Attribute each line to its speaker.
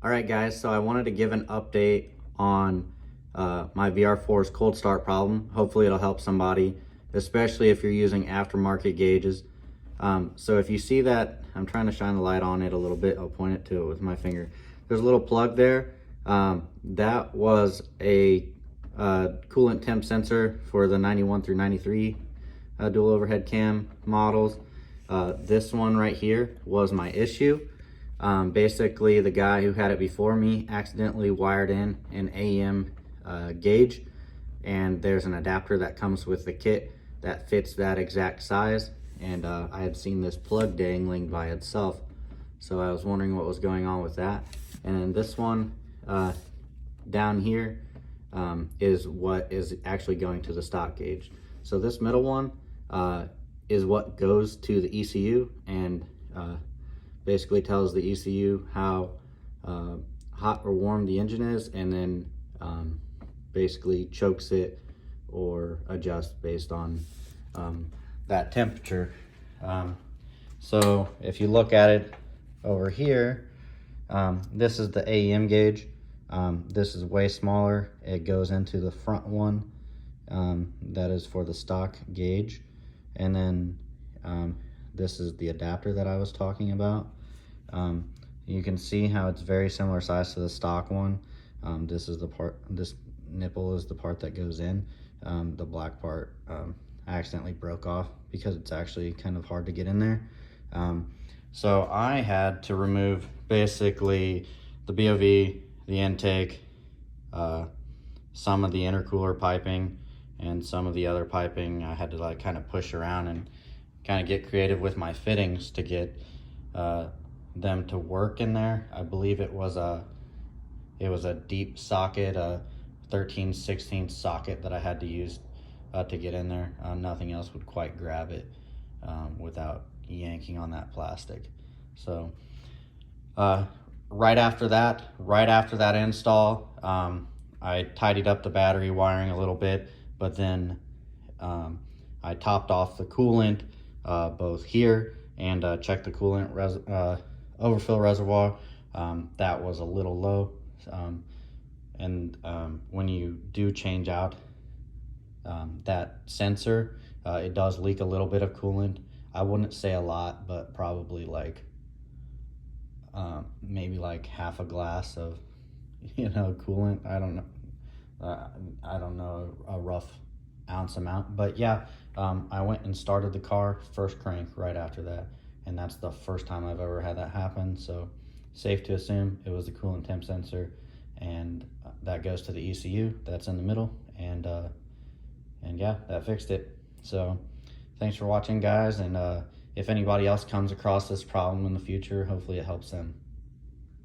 Speaker 1: All right, guys, so I wanted to give an update on my VR4's cold start problem. Hopefully it'll help somebody, especially if you're using aftermarket gauges. So if you see that, I'm trying to shine the light on it a little bit. I'll point it to it with my finger. There's a little plug there. That was a coolant temp sensor for the 91 through 93 dual overhead cam models. This one right here was my issue. Basically, the guy who had it before me accidentally wired in an AEM gauge, and there's an adapter that comes with the kit that fits that exact size, and I had seen this plug dangling by itself, so I was wondering what was going on with that. And then this one down here is what is actually going to the stock gauge. So this middle one is what goes to the ECU and basically tells the ECU how hot or warm the engine is, and then basically chokes it or adjusts based on that temperature. So if you look at it over here, this is the AEM gauge. This is way smaller. It goes into the front one that is for the stock gauge, and then this is the adapter that I was talking about. You can see how it's very similar size to the stock one. This is the part, this nipple is the part that goes in. The black part I accidentally broke off because it's actually kind of hard to get in there. So I had to remove basically the BOV, the intake, some of the intercooler piping, and some of the other piping. I had to like kind of push around and kind of get creative with my fittings to get them to work in there. I believe it was a deep socket, a 13/16 socket that I had to use to get in there. Nothing else would quite grab it without yanking on that plastic. So right after that install, I tidied up the battery wiring a little bit, but then I topped off the coolant both here and checked the coolant overfill reservoir. That was a little low, and when you do change out that sensor, it does leak a little bit of coolant. I wouldn't say a lot, but probably like maybe like half a glass of coolant. I don't know a rough ounce amount, but yeah, I went and started the car first crank right after that, and that's the first time I've ever had that happen. So safe to assume it was the coolant temp sensor, and that goes to the ECU that's in the middle, and yeah, that fixed it. So thanks for watching, guys, and if anybody else comes across this problem in the future, hopefully it helps them.